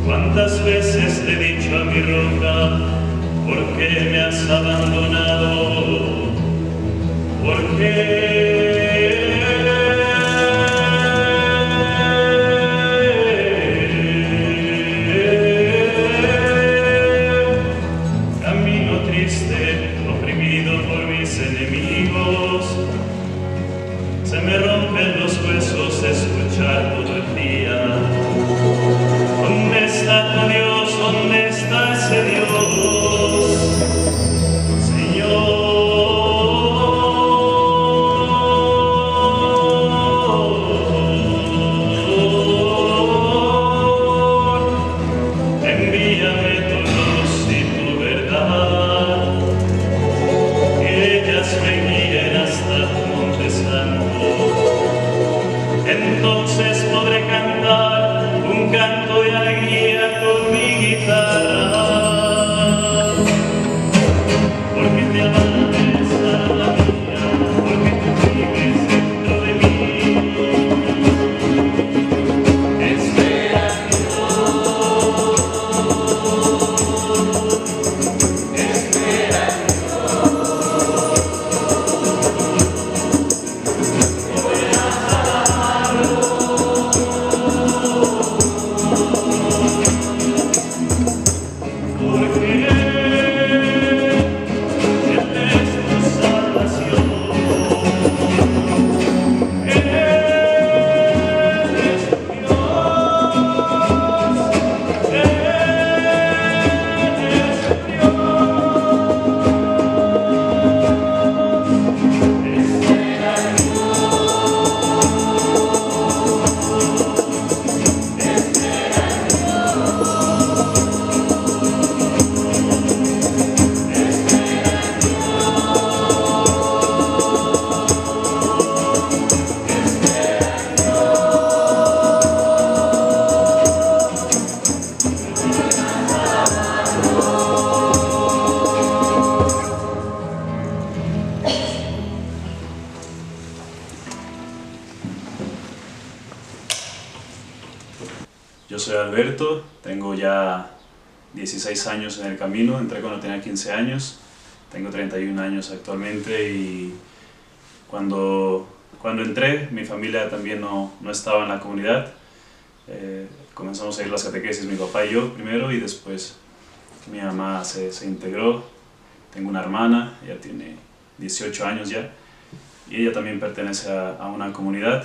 Cuántas veces le he dicho a mi roca, ¿por qué me has abandonado? ¿Por qué? Camino triste, oprimido por mis enemigos, se me rompen los huesos de escuchar todo el día. ¿Dónde está tu Dios? ¿Dónde está ese Dios? Señor, envíame tu luz y tu verdad, que ellas me guíen hasta tu monte santo. Entonces podré cantar un canto de alegría con mi guitarra, porque te amas a la mía, porque tú vives dentro de mí. Esperando, yo soy Alberto, tengo ya 16 años en el camino, entré cuando tenía 15 años, tengo 31 años actualmente y cuando entré mi familia también no estaba en la comunidad. Comenzamos a ir a las catequesis mi papá y yo primero y después mi mamá se integró. Tengo una hermana, ella tiene 18 años ya y ella también pertenece a una comunidad.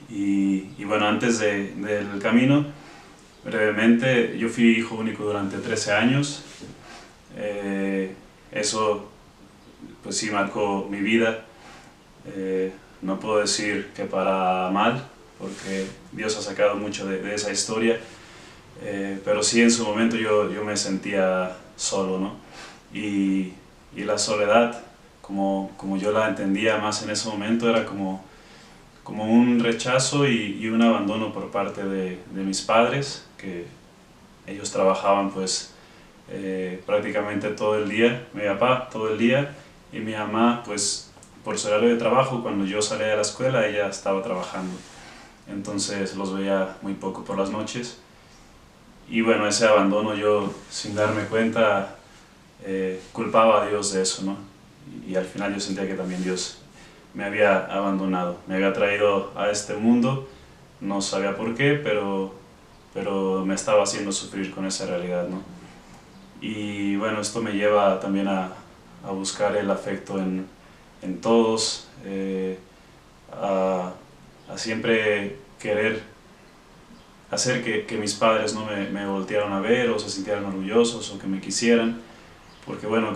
Y bueno, antes del camino, brevemente, yo fui hijo único durante 13 años. Eso pues sí marcó mi vida. No puedo decir que para mal, porque Dios ha sacado mucho de esa historia, pero sí en su momento yo me sentía solo, ¿no? Y la soledad, como yo la entendía más en ese momento, era como un rechazo y un abandono por parte de mis padres, que ellos trabajaban pues prácticamente todo el día, mi papá todo el día y mi mamá pues por su horario de trabajo, cuando yo salía de la escuela ella estaba trabajando, entonces los veía muy poco por las noches. Y bueno, ese abandono yo sin darme cuenta culpaba a Dios de eso, ¿no? Y al final yo sentía que también Dios me había abandonado, me había traído a este mundo, no sabía por qué, pero me estaba haciendo sufrir con esa realidad, ¿no? Y bueno, esto me lleva también a buscar el afecto en todos, a siempre querer hacer que mis padres no me voltearan a ver o se sintieran orgullosos o que me quisieran, porque bueno,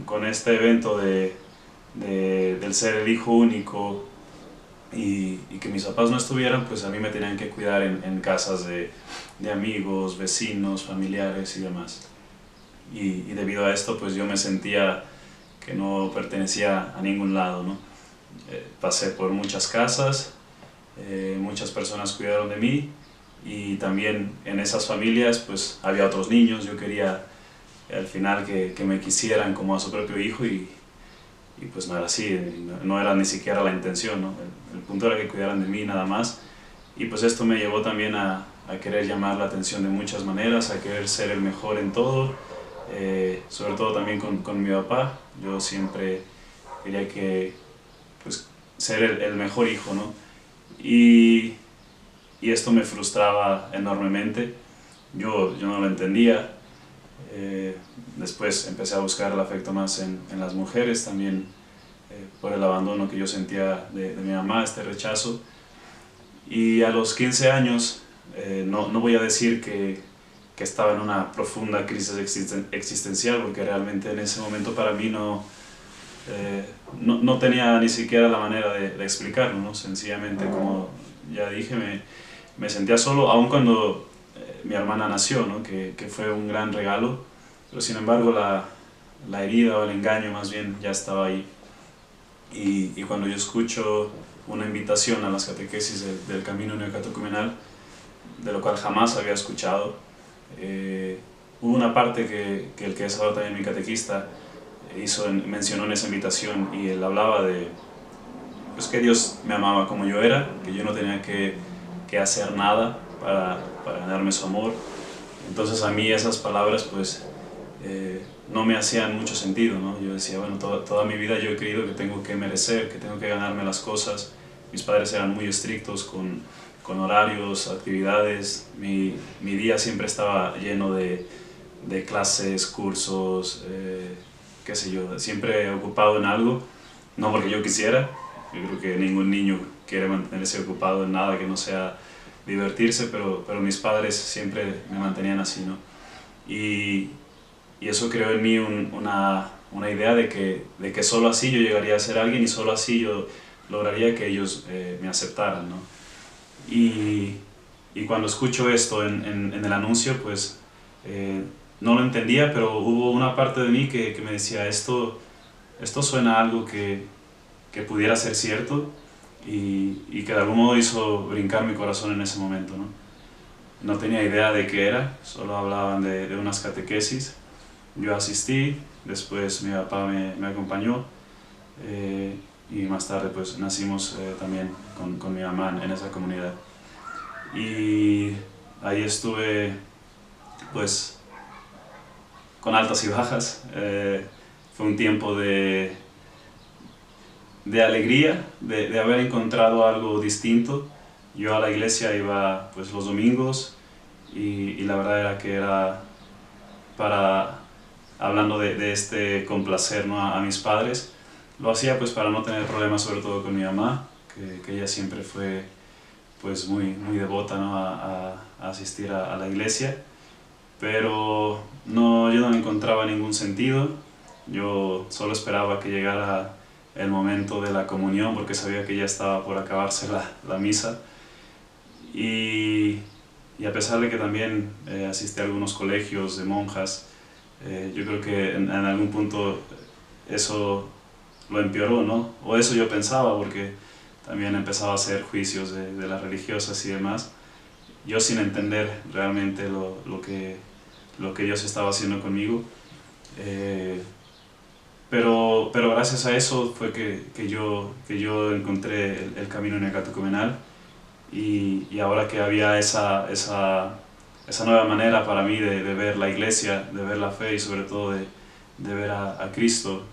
con este evento del ser el hijo único y que mis papás no estuvieran, pues a mí me tenían que cuidar en casas de amigos, vecinos, familiares y demás. Y debido a esto pues yo me sentía que no pertenecía a ningún lado, ¿no? Pasé por muchas casas, muchas personas cuidaron de mí y también en esas familias pues había otros niños. Yo quería al final que me quisieran como a su propio hijo y pues no era así, no era ni siquiera la intención, ¿no? El punto era que cuidaran de mí nada más. Y pues esto me llevó también a a querer llamar la atención de muchas maneras, a querer ser el mejor en todo, sobre todo también con mi papá. Yo siempre quería pues, ser el mejor hijo, ¿no? Y esto me frustraba enormemente. Yo no lo entendía. Después empecé a buscar el afecto más en las mujeres, también por el abandono que yo sentía de mi mamá, este rechazo. Y a los 15 años, no voy a decir que estaba en una profunda crisis existencial, porque realmente en ese momento para mí no tenía ni siquiera la manera de explicarlo, ¿no? Sencillamente, como ya dije, me sentía solo, aun cuando mi hermana nació, ¿no? que fue un gran regalo, pero sin embargo la herida o el engaño más bien ya estaba ahí. Y cuando yo escucho una invitación a las catequesis del camino neocatecumenal, de lo cual jamás había escuchado, hubo una parte que el que es ahora también mi catequista mencionó en esa invitación, y él hablaba de pues, que Dios me amaba como yo era, que yo no tenía que hacer nada para ganarme su amor. Entonces a mí esas palabras pues no me hacían mucho sentido, ¿no? Yo decía, bueno, toda mi vida yo he creído que tengo que merecer, que tengo que ganarme las cosas. Mis padres eran muy estrictos con horarios, actividades. Mi día siempre estaba lleno de clases, cursos, qué sé yo, siempre ocupado en algo, no porque yo quisiera. Yo creo que ningún niño quiere mantenerse ocupado en nada que no sea divertirse, pero mis padres siempre me mantenían así, ¿no? Y eso creó en mí una idea de que solo así yo llegaría a ser alguien, y solo así yo lograría que ellos me aceptaran, ¿no? Y cuando escucho esto en el anuncio, pues no lo entendía, pero hubo una parte de mí que me decía, esto suena a algo que pudiera ser cierto, y que de algún modo hizo brincar mi corazón en ese momento, ¿no? No tenía idea de qué era, solo hablaban de unas catequesis. Yo asistí, después mi papá me acompañó, y más tarde pues nacimos también con mi mamá en esa comunidad. Y ahí estuve pues con altas y bajas. Fue un tiempo de alegría, de haber encontrado algo distinto. Yo a la iglesia iba pues los domingos, y la verdad era que era hablando de este complacer, ¿no? a mis padres. Lo hacía pues para no tener problemas, sobre todo con mi mamá, que ella siempre fue pues muy devota, ¿no? a asistir a la iglesia, pero yo no encontraba ningún sentido. Yo solo esperaba que llegara el momento de la comunión, porque sabía que ya estaba por acabarse la misa, y a pesar de que también asistí a algunos colegios de monjas, yo creo que en algún punto eso lo empeoró, ¿no? O eso yo pensaba, porque también empezaba a hacer juicios de las religiosas y demás, yo sin entender realmente lo que Dios estaba haciendo conmigo. Pero gracias a eso fue que yo encontré el camino neocatecumenal, y ahora que había esa nueva manera para mí de ver la iglesia, de ver la fe, y sobre todo de ver a Cristo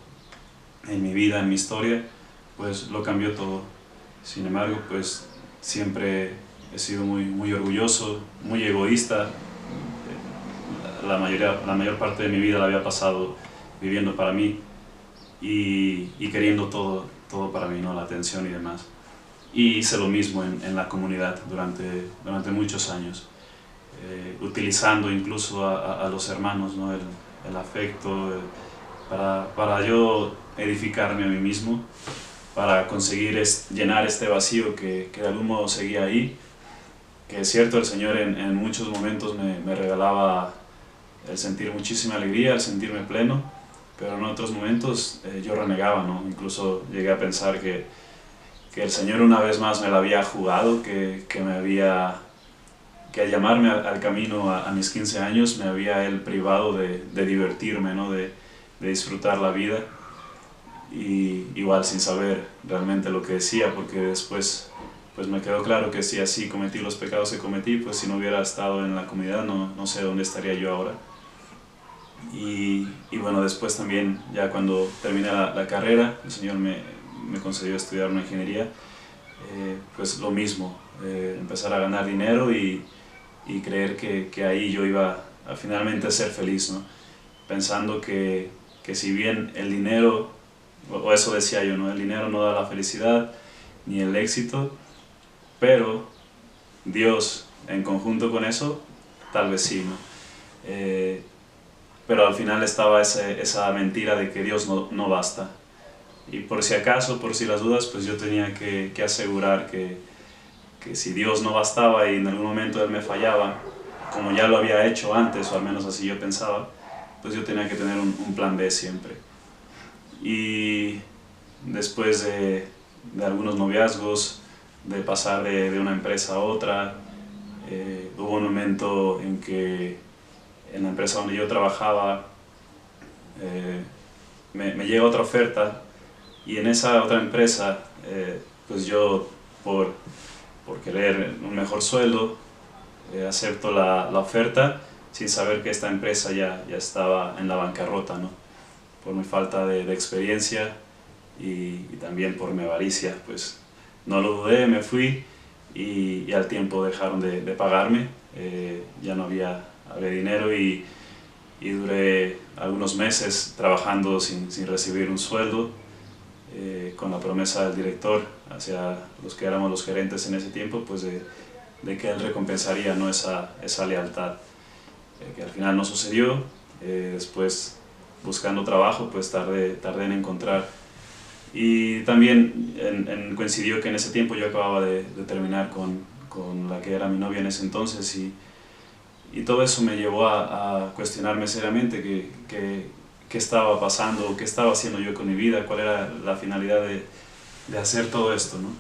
en mi vida, en mi historia, pues lo cambió todo. Sin embargo, pues siempre he sido muy orgulloso, muy egoísta. La mayor parte de mi vida la había pasado viviendo para mí, y queriendo todo para mí, ¿no? La atención y demás. Y hice lo mismo en la comunidad durante muchos años, utilizando incluso a los hermanos, ¿no? el afecto, para yo edificarme a mí mismo, para conseguir llenar este vacío que de algún modo seguía ahí. Que es cierto, el Señor en muchos momentos me regalaba el sentir muchísima alegría, el sentirme pleno, pero en otros momentos yo renegaba, ¿no? Incluso llegué a pensar que el Señor una vez más me la había jugado, que al llamarme al camino a mis 15 años me había Él privado de divertirme, ¿no? de disfrutar la vida, y igual sin saber realmente lo que decía, porque después pues me quedó claro que si así cometí los pecados que cometí, pues si no hubiera estado en la comunidad no sé dónde estaría yo ahora. Y bueno, después también, ya cuando terminé la carrera, el Señor me concedió estudiar una ingeniería, pues lo mismo, empezar a ganar dinero y creer que ahí yo iba a finalmente ser feliz, ¿no? Pensando que si bien el dinero, o eso decía yo, ¿no? El dinero no da la felicidad ni el éxito, pero Dios en conjunto con eso, tal vez sí, ¿no? Pero al final estaba esa mentira de que Dios no basta. Y por si acaso, por si las dudas, pues yo tenía que asegurar que si Dios no bastaba y en algún momento Él me fallaba, como ya lo había hecho antes, o al menos así yo pensaba, pues yo tenía que tener un plan B siempre. Y después de algunos noviazgos, de pasar de una empresa a otra, hubo un momento en que en la empresa donde yo trabajaba me llega otra oferta, y en esa otra empresa pues yo por querer un mejor sueldo acepto la oferta sin saber que esta empresa ya estaba en la bancarrota, ¿no? Por mi falta de experiencia y también por mi avaricia, pues no lo dudé, me fui y al tiempo dejaron de pagarme, ya no había dinero y duré algunos meses trabajando sin recibir un sueldo, con la promesa del director hacia los que éramos los gerentes en ese tiempo, pues de que él recompensaría, ¿no? esa lealtad, que al final no sucedió. Después, buscando trabajo, pues tardé en encontrar. Y también coincidió que en ese tiempo yo acababa de terminar con la que era mi novia en ese entonces, y todo eso me llevó a cuestionarme seriamente qué estaba pasando, qué estaba haciendo yo con mi vida, cuál era la finalidad de hacer todo esto, ¿no?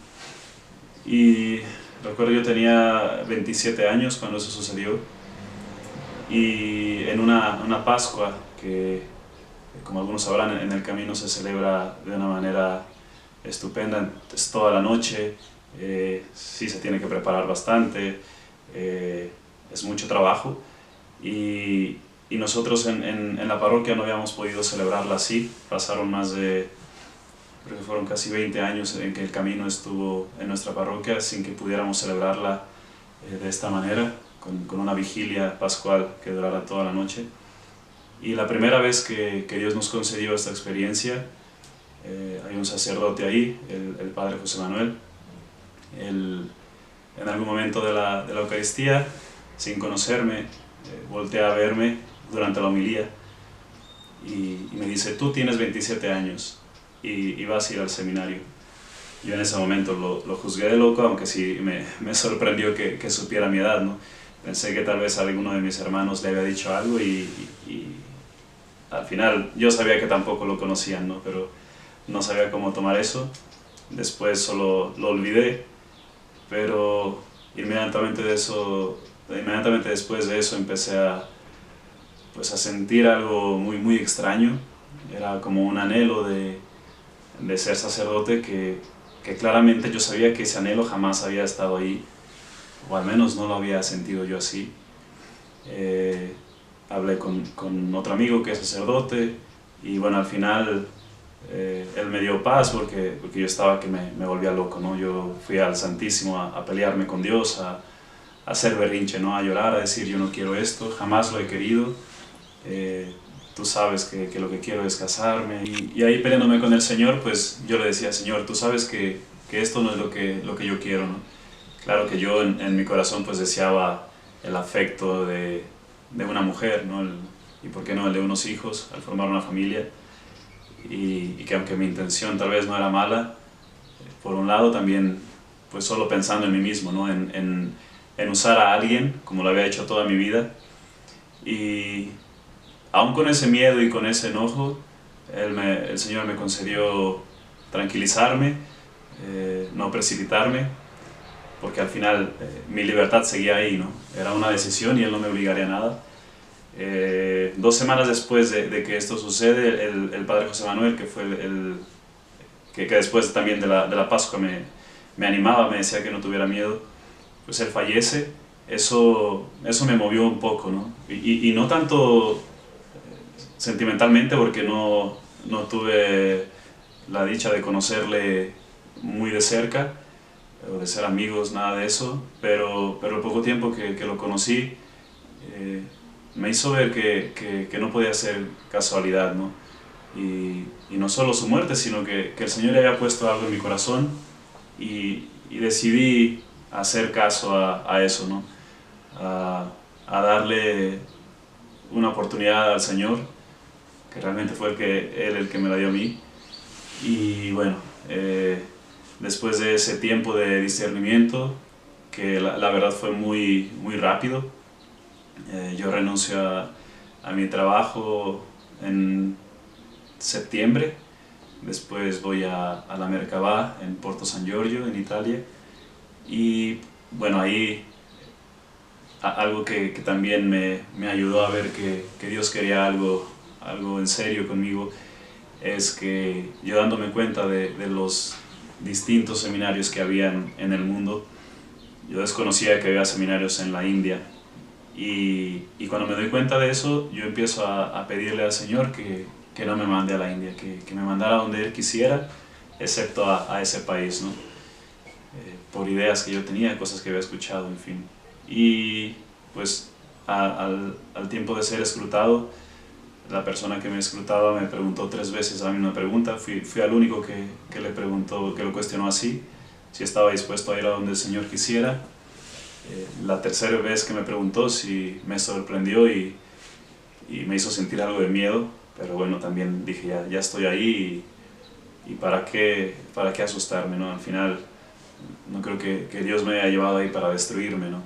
Y recuerdo, yo tenía 27 años cuando eso sucedió, y en una Pascua que, como algunos sabrán, en el camino se celebra de una manera estupenda, es toda la noche, sí se tiene que preparar bastante, es mucho trabajo, y nosotros en la parroquia no habíamos podido celebrarla así. Pasaron creo que fueron casi 20 años en que el camino estuvo en nuestra parroquia sin que pudiéramos celebrarla de esta manera, con una vigilia pascual que durara toda la noche. Y la primera vez que Dios nos concedió esta experiencia, hay un sacerdote ahí, el padre José Manuel. Él, en algún momento de la Eucaristía, sin conocerme, voltea a verme durante la homilía y me dice: tú tienes 27 años y vas a ir al seminario. Yo en ese momento lo juzgué de loco, aunque sí me sorprendió que supiera mi edad, ¿no? Pensé que tal vez alguno de mis hermanos le había dicho algo, y al final yo sabía que tampoco lo conocían, ¿no? Pero no sabía cómo tomar eso. Después solo lo olvidé, pero inmediatamente después de eso empecé pues a sentir algo muy extraño. Era como un anhelo de ser sacerdote que claramente yo sabía que ese anhelo jamás había estado ahí, o al menos no lo había sentido yo así. Hablé con otro amigo que es sacerdote, y bueno, al final él me dio paz, porque yo estaba que me volvía loco, ¿no? Yo fui al Santísimo a pelearme con Dios, a hacer berrinche, ¿no? A llorar, a decir: yo no quiero esto, jamás lo he querido, tú sabes que lo que quiero es casarme. Y ahí, peleándome con el Señor, pues yo le decía: Señor, tú sabes que esto no es lo que yo quiero, ¿no? Claro que yo en mi corazón pues deseaba el afecto de una mujer, ¿no? Y por qué no el de unos hijos al formar una familia, y que aunque mi intención tal vez no era mala, por un lado también pues solo pensando en mí mismo, ¿no? En usar a alguien como lo había hecho toda mi vida. Y aún con ese miedo y con ese enojo, el Señor me concedió tranquilizarme, no precipitarme, porque al final mi libertad seguía ahí, ¿no? Era una decisión y Él no me obligaría a nada. 2 semanas después de que esto sucede, el padre José Manuel, que fue que después también de la Pascua me animaba, me decía que no tuviera miedo, pues él fallece. Eso me movió un poco, ¿no? Y no tanto sentimentalmente, porque no tuve la dicha de conocerle muy de cerca, o de ser amigos, nada de eso, pero el poco tiempo que lo conocí me hizo ver que no podía ser casualidad, ¿no? Y no solo su muerte, sino que el Señor le había puesto algo en mi corazón, y decidí hacer caso a eso, ¿no? A darle una oportunidad al Señor, que realmente fue Él el que me la dio a mí. Y bueno, después de ese tiempo de discernimiento, que la verdad fue muy rápido, yo renuncio a mi trabajo en septiembre. Después voy a la Merkabah en Porto San Giorgio, en Italia, y bueno, ahí algo que también me ayudó a ver que Dios quería algo en serio conmigo, es que yo, dándome cuenta de los distintos seminarios que había en el mundo, yo desconocía que había seminarios en la India, y cuando me doy cuenta de eso, yo empiezo a pedirle al Señor que no me mande a la India, que me mandara donde Él quisiera, excepto a ese país, ¿no? Por ideas que yo tenía, cosas que había escuchado, en fin. Y pues al tiempo de ser escrutado, la persona que me escrutaba me preguntó 3 veces la misma pregunta. Fui al único que le preguntó, que lo cuestionó así, si estaba dispuesto a ir a donde el Señor quisiera. La tercera vez que me preguntó, sí me sorprendió y me hizo sentir algo de miedo, pero bueno, también dije, ya estoy ahí, y ¿para qué asustarme, ¿no? Al final, no creo que Dios me haya llevado ahí para destruirme, ¿no?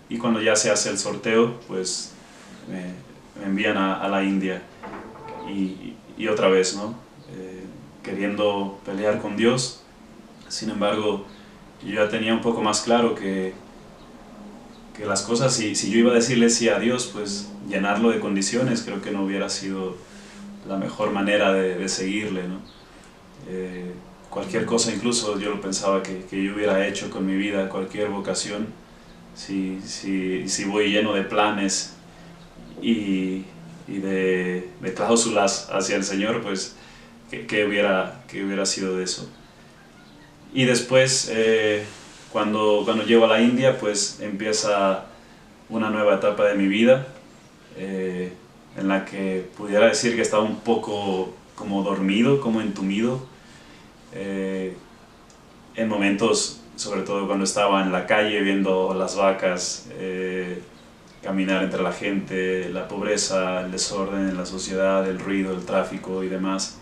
Y cuando ya se hace el sorteo, pues me envían a la India, y otra vez, ¿no? Queriendo pelear con Dios. Sin embargo, yo ya tenía un poco más claro que las cosas, si yo iba a decirle sí a Dios, pues llenarlo de condiciones creo que no hubiera sido la mejor manera de seguirle, ¿no? Cualquier cosa, incluso yo lo pensaba que yo hubiera hecho con mi vida, cualquier vocación, si voy lleno de planes y de cláusulas hacia el Señor, pues ¿qué hubiera sido de eso? Y después, cuando llego a la India, pues empieza una nueva etapa de mi vida, en la que pudiera decir que estaba un poco como dormido, como entumido, en momentos, sobre todo cuando estaba en la calle viendo las vacas, caminar entre la gente, la pobreza, el desorden en la sociedad, el ruido, el tráfico y demás.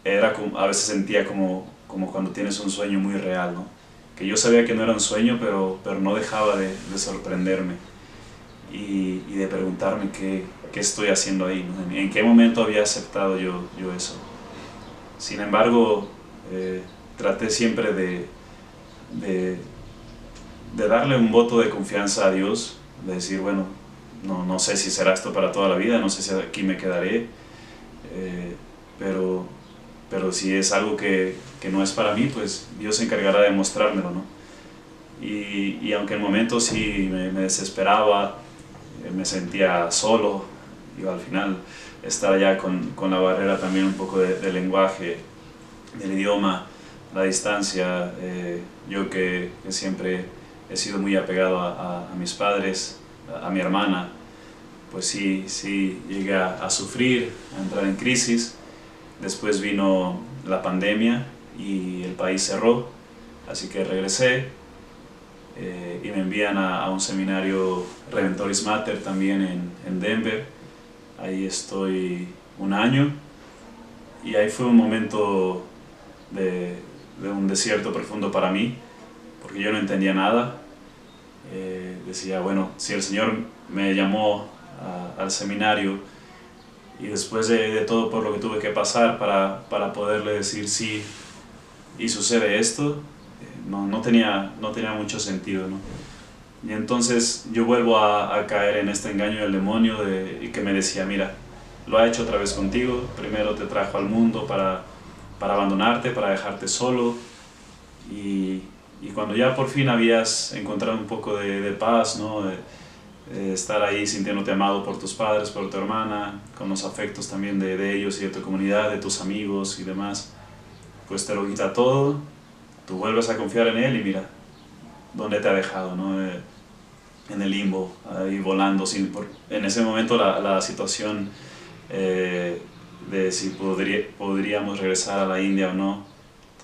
A veces sentía como cuando tienes un sueño muy real, ¿no? Que yo sabía que no era un sueño, pero no dejaba de sorprenderme, y de preguntarme qué estoy haciendo ahí, ¿no? ¿En qué momento había aceptado yo eso? Sin embargo, traté siempre de darle un voto de confianza a Dios, de decir, bueno, no sé si será esto para toda la vida, no sé si aquí me quedaré, pero si es algo que no es para mí, pues Dios se encargará de mostrármelo, ¿no? Y aunque en momentos sí me desesperaba, me sentía solo, y al final estar allá con la barrera también un poco del lenguaje, del idioma, la distancia, yo que siempre he sido muy apegado a mis padres, a mi hermana, pues sí llegué a sufrir, a entrar en crisis. Después vino la pandemia y el país cerró, así que regresé, y me envían a un seminario Redentoris Mater también en Denver. Ahí estoy 1 año, y ahí fue un momento de un desierto profundo para mí, porque yo no entendía nada. Decía, bueno, si el Señor me llamó al seminario, y después de todo por lo que tuve que pasar para poderle decir sí, y sucede esto, no tenía mucho sentido, ¿no? Y entonces yo vuelvo a caer en este engaño del demonio, y que me decía, mira, lo ha hecho otra vez contigo, primero te trajo al mundo para para abandonarte, para dejarte solo. Y cuando ya por fin habías encontrado un poco de paz, ¿no? Estar ahí sintiéndote amado por tus padres, por tu hermana, con los afectos también de ellos y de tu comunidad, de tus amigos y demás, pues te lo quita todo, tú vuelves a confiar en Él y mira, dónde te ha dejado, ¿no? En el limbo, ahí volando. En ese momento la situación de si podríamos regresar a la India o no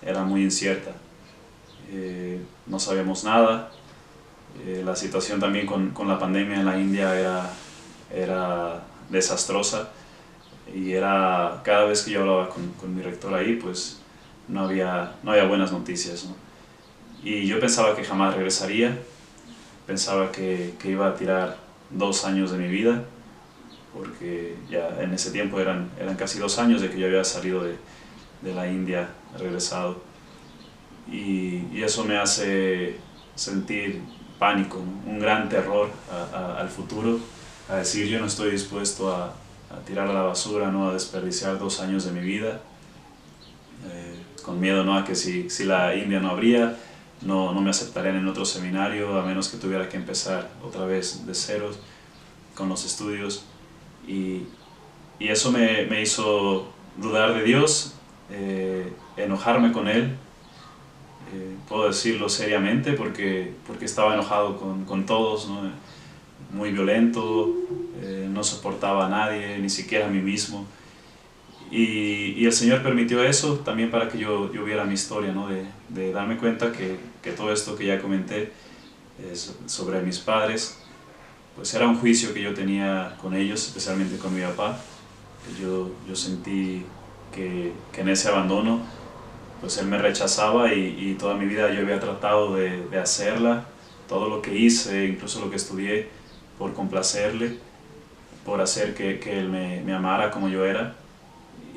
era muy incierta. No sabíamos nada. La situación también con la pandemia en la India era desastrosa, y cada vez que yo hablaba con mi rector ahí, pues no había buenas noticias, ¿no? Y yo pensaba que jamás regresaría, pensaba que iba a tirar 2 años de mi vida, porque ya en ese tiempo eran casi 2 años de que yo había salido de la India, regresado, y eso me hace sentir pánico, ¿no? Un gran terror al futuro, a decir yo no estoy dispuesto a tirar a la basura, ¿no? A desperdiciar 2 años de mi vida, con miedo, ¿no? A que si la India no abría, no me aceptarían en otro seminario, a menos que tuviera que empezar otra vez de ceros con los estudios. Y eso me hizo dudar de Dios, enojarme con Él. Puedo decirlo seriamente porque estaba enojado con todos, ¿no? Muy violento, no soportaba a nadie, ni siquiera a mí mismo. Y el Señor permitió eso también para que yo viera mi historia, ¿no? De darme cuenta que todo esto que ya comenté sobre mis padres, pues era un juicio que yo tenía con ellos, especialmente con mi papá. Yo sentí que en ese abandono, pues él me rechazaba, y toda mi vida yo había tratado de hacerla, todo lo que hice, incluso lo que estudié, por complacerle, por hacer que él me amara como yo era.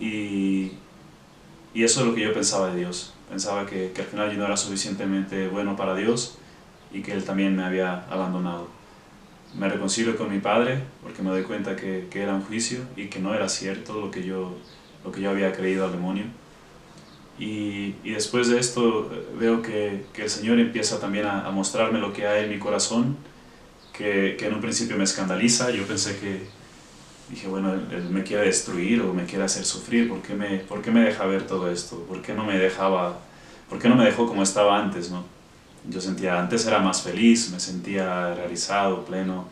Y eso es lo que yo pensaba de Dios. Pensaba que al final yo no era suficientemente bueno para Dios, y que Él también me había abandonado. Me reconcilio con mi padre porque me doy cuenta que era un juicio y que no era cierto lo que yo había creído al demonio. Y después de esto veo que el Señor empieza también a mostrarme lo que hay en mi corazón, que en un principio me escandaliza. Yo pensé dije, bueno, Él me quiere destruir o me quiere hacer sufrir. ¿Por qué me deja ver todo esto? ¿Por qué no me dejó como estaba antes, ¿no? Yo sentía, antes era más feliz, me sentía realizado, pleno,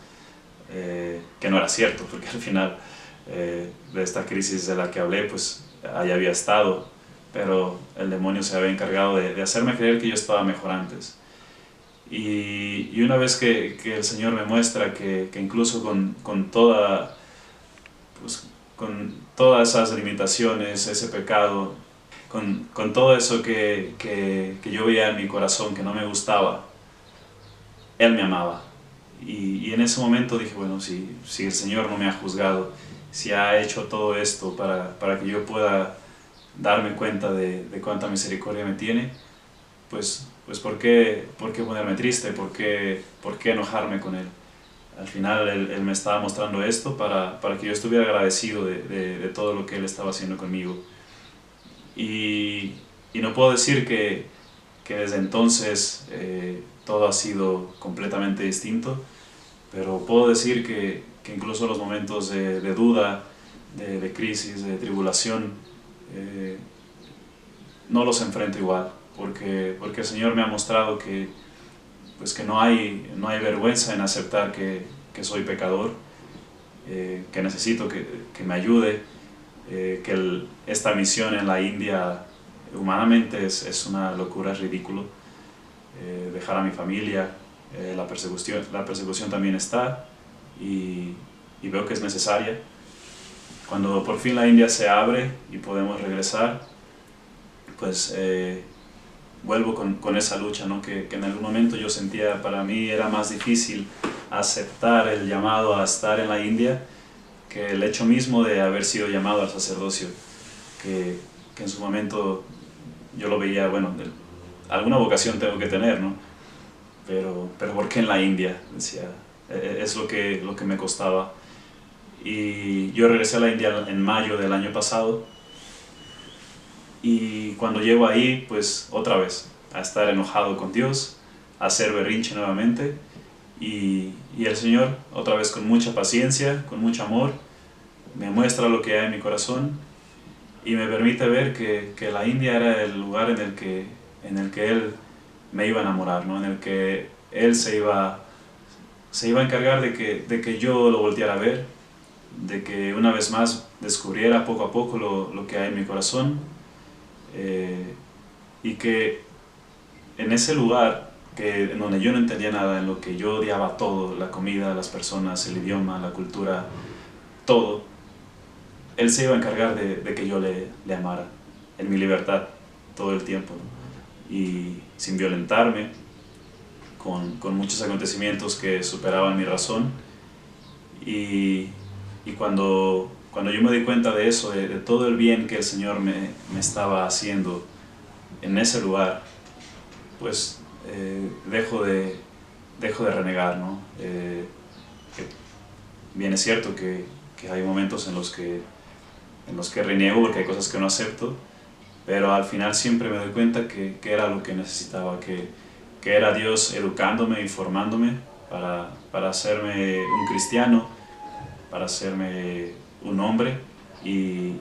que no era cierto, porque al final de esta crisis de la que hablé, pues allá había estado, pero el demonio se había encargado de hacerme creer que yo estaba mejor antes. Y una vez que el Señor me muestra que incluso con todas esas limitaciones, ese pecado, con todo eso que yo veía en mi corazón que no me gustaba, Él me amaba. Y en ese momento dije, bueno, si el Señor no me ha juzgado, si ha hecho todo esto para que yo pueda darme cuenta de cuánta misericordia me tiene, pues ¿por qué ponerme triste? ¿Por qué enojarme con Él? Al final Él me estaba mostrando esto para que yo estuviera agradecido de todo lo que Él estaba haciendo conmigo. Y no puedo decir que desde entonces todo ha sido completamente distinto, pero puedo decir que incluso los momentos de duda, de crisis, de tribulación, no los enfrento igual, porque el Señor me ha mostrado que no hay vergüenza en aceptar que soy pecador, que necesito que me ayude, que esta misión en la India humanamente es una locura, es ridículo, dejar a mi familia, la persecución también está, y veo que es necesaria. Cuando por fin la India se abre y podemos regresar, pues vuelvo con esa lucha, ¿no? que en algún momento yo sentía, para mí era más difícil aceptar el llamado a estar en la India que el hecho mismo de haber sido llamado al sacerdocio, que en su momento yo lo veía, bueno, alguna vocación tengo que tener, ¿no? Pero ¿por qué en la India? Decía, es lo que me costaba. Y yo regresé a la India en mayo del año pasado, y cuando llego ahí, pues otra vez, a estar enojado con Dios, a hacer berrinche nuevamente, y el Señor, otra vez con mucha paciencia, con mucho amor, me muestra lo que hay en mi corazón y me permite ver que la India era el lugar en el que Él me iba a enamorar, ¿no? En el que Él se iba a encargar de que yo lo volteara a ver, de que una vez más descubriera poco a poco lo que hay en mi corazón, y que en ese lugar en donde yo no entendía nada, en lo que yo odiaba todo, la comida, las personas, el idioma, la cultura, todo, Él se iba a encargar de que yo le amara en mi libertad todo el tiempo, ¿no? Y sin violentarme, con muchos acontecimientos que superaban mi razón. Y cuando yo me di cuenta de eso, de todo el bien que el Señor me estaba haciendo en ese lugar, pues dejo de renegar, ¿no? Que bien es cierto que hay momentos en los que reniego porque hay cosas que no acepto, pero al final siempre me doy cuenta que era lo que necesitaba, que era Dios educándome y formándome para hacerme un cristiano, para hacerme un hombre y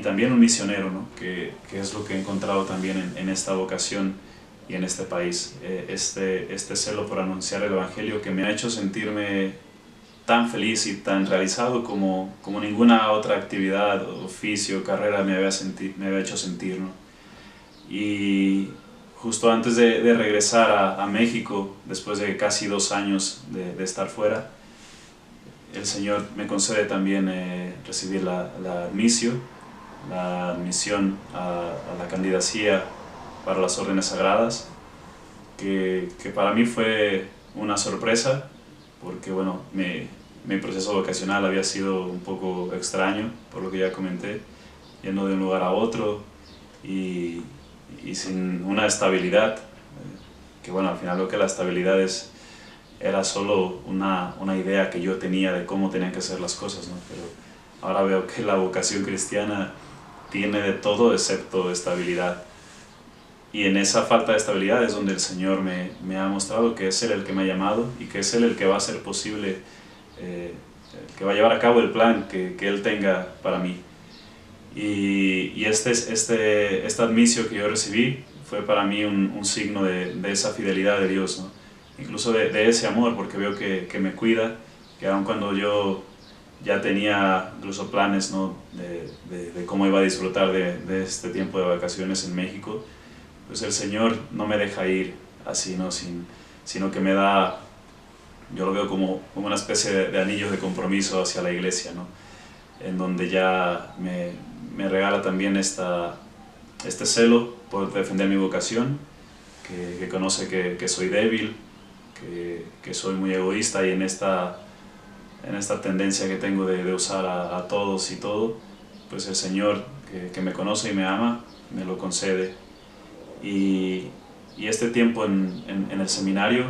también un misionero, ¿no? Que es lo que he encontrado también en esta vocación y en este país, este celo por anunciar el Evangelio que me ha hecho sentirme tan feliz y tan realizado como ninguna otra actividad, oficio, carrera me había hecho sentir, ¿no? Y justo antes de regresar a México, después de casi 2 años de estar fuera, el Señor me concede también recibir la admisión a la candidatura para las órdenes sagradas, que para mí fue una sorpresa, porque bueno, mi proceso vocacional había sido un poco extraño, por lo que ya comenté, yendo de un lugar a otro y sin una estabilidad, que bueno, al final lo que la estabilidad era solo una idea que yo tenía de cómo tenían que ser las cosas, ¿no? Pero ahora veo que la vocación cristiana tiene de todo excepto estabilidad. Y en esa falta de estabilidad es donde el Señor me ha mostrado que es Él el que me ha llamado y que es Él el que va a hacer posible, que va a llevar a cabo el plan que Él tenga para mí. Y esta admisión que yo recibí fue para mí un signo de esa fidelidad de Dios, ¿no? Incluso de ese amor, porque veo que me cuida, que aun cuando yo ya tenía incluso planes, ¿no? de cómo iba a disfrutar de este tiempo de vacaciones en México, pues el Señor no me deja ir así, ¿no? Sino que me da, yo lo veo como una especie de anillo de compromiso hacia la iglesia, ¿no? En donde ya me regala también este celo por defender mi vocación, que conoce que soy débil, que soy muy egoísta y en esta tendencia que tengo de usar a todos y todo, pues el Señor que me conoce y me ama, me lo concede. Y este tiempo en el seminario,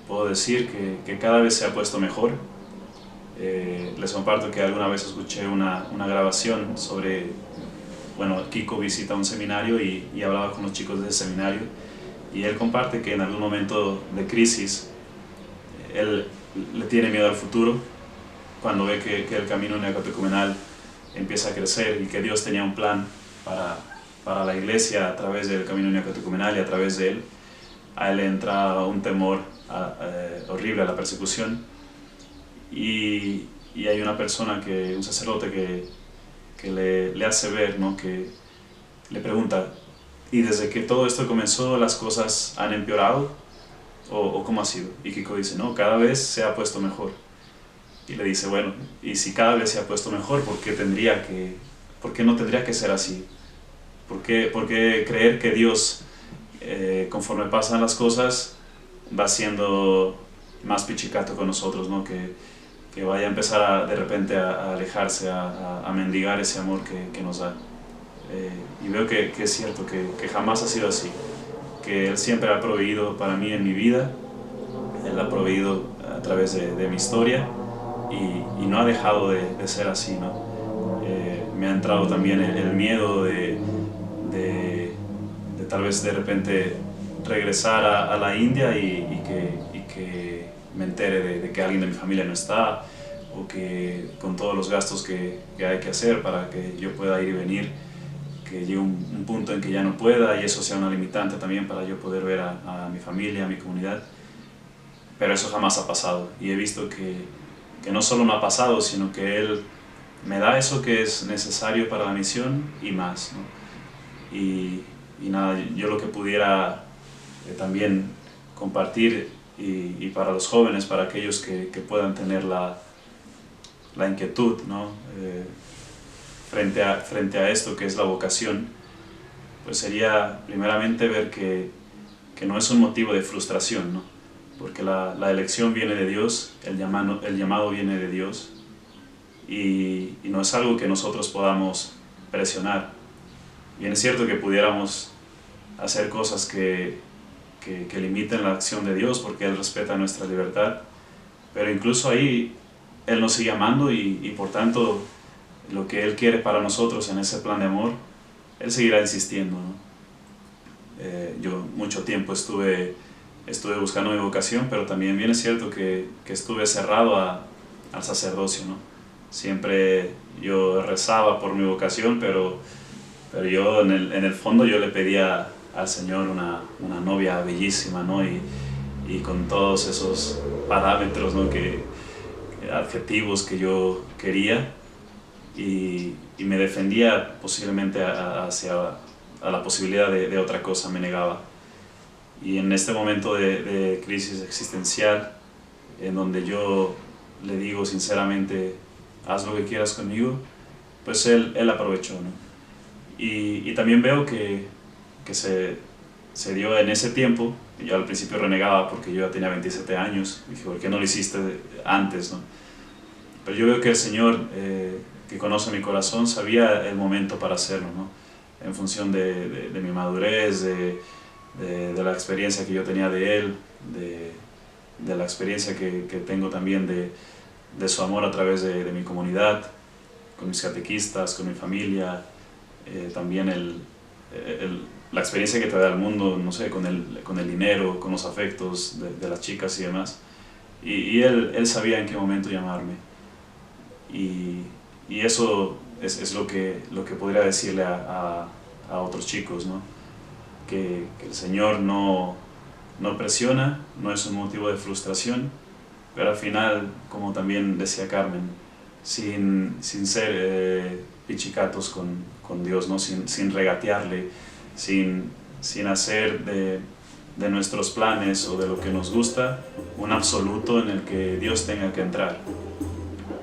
puedo decir que cada vez se ha puesto mejor. Les comparto que alguna vez escuché una grabación sobre, bueno, Kiko visita un seminario y hablaba con los chicos del seminario, y él comparte que en algún momento de crisis, él le tiene miedo al futuro, cuando ve que el camino neocatecumenal empieza a crecer y que Dios tenía un plan para la iglesia a través del camino neocatecumenal y a través de él. A él le entra un temor horrible a la persecución, y hay una persona, un sacerdote que le hace ver, ¿no? Que le pregunta, ¿y desde que todo esto comenzó las cosas han empeorado? ¿O cómo ha sido? Y Kiko dice, no, cada vez se ha puesto mejor. Y le dice, bueno, y si cada vez se ha puesto mejor, ¿por qué no tendría que ser así? ¿Por qué creer que Dios, conforme pasan las cosas, va siendo más pichicato con nosotros, ¿no? Que vaya a empezar de repente a alejarse, a mendigar ese amor que nos da. Y veo que es cierto, que jamás ha sido así, que Él siempre ha proveído para mí en mi vida, Él ha proveído a través de mi historia, y no ha dejado de ser así, ¿no? Me ha entrado también el miedo de tal vez de repente regresar a la India y que me entere de que alguien de mi familia no está, o que con todos los gastos que hay que hacer para que yo pueda ir y venir, que llegue un punto en que ya no pueda y eso sea una limitante también para yo poder ver a mi familia, a mi comunidad. Pero eso jamás ha pasado y he visto que no solo no ha pasado, sino que Él me da eso que es necesario para la misión y más, ¿no? Y nada, yo lo que pudiera también compartir y para los jóvenes, para aquellos que puedan tener la inquietud, ¿no? Frente a esto que es la vocación, pues sería primeramente ver que no es un motivo de frustración, ¿no? Porque la elección viene de Dios, el llamado viene de Dios, y no es algo que nosotros podamos presionar. Bien es cierto que pudiéramos hacer cosas que limiten la acción de Dios porque Él respeta nuestra libertad, pero incluso ahí Él nos sigue amando y por tanto lo que Él quiere para nosotros en ese plan de amor, Él seguirá insistiendo, ¿no? Yo mucho tiempo estuve buscando mi vocación, pero también bien es cierto que estuve cerrado al sacerdocio, ¿no? Siempre yo rezaba por mi vocación, pero yo en el fondo yo le pedía al Señor una novia bellísima, ¿no? Y con todos esos parámetros, ¿no? Adjetivos que yo quería, y me defendía posiblemente hacia la posibilidad de otra cosa, me negaba. Y en este momento de crisis existencial, en donde yo le digo sinceramente, haz lo que quieras conmigo, pues él aprovechó, ¿no? Y también veo que se dio en ese tiempo. Yo al principio renegaba porque yo ya tenía 27 años, dije, ¿por qué no lo hiciste antes, no? Pero yo veo que el Señor, que conoce mi corazón, sabía el momento para hacerlo, ¿no? En función de mi madurez, de la experiencia que yo tenía de Él, de la experiencia que tengo también de su amor a través de mi comunidad, con mis catequistas, con mi familia, también la experiencia que te da el mundo, no sé, con el dinero, con los afectos de las chicas y demás. Y él sabía en qué momento llamarme. Y eso es lo que podría decirle a otros chicos, ¿no? Que el Señor no presiona, no es un motivo de frustración, pero al final, como también decía Carmen, sin ser pichicatos con Dios, ¿no? Sin regatearle, sin hacer de nuestros planes o de lo que nos gusta un absoluto en el que Dios tenga que entrar,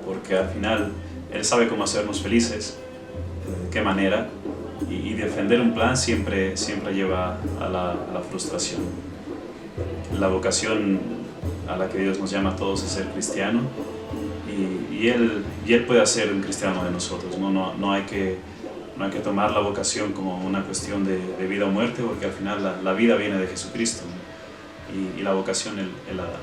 porque al final Él sabe cómo hacernos felices, de qué manera, y defender un plan siempre lleva a la frustración. La vocación a la que Dios nos llama a todos es ser cristiano, y Él puede hacer un cristiano de nosotros, ¿no? No hay que tomar la vocación como una cuestión de vida o muerte, porque al final la vida viene de Jesucristo, ¿no? Y la vocación Él la da.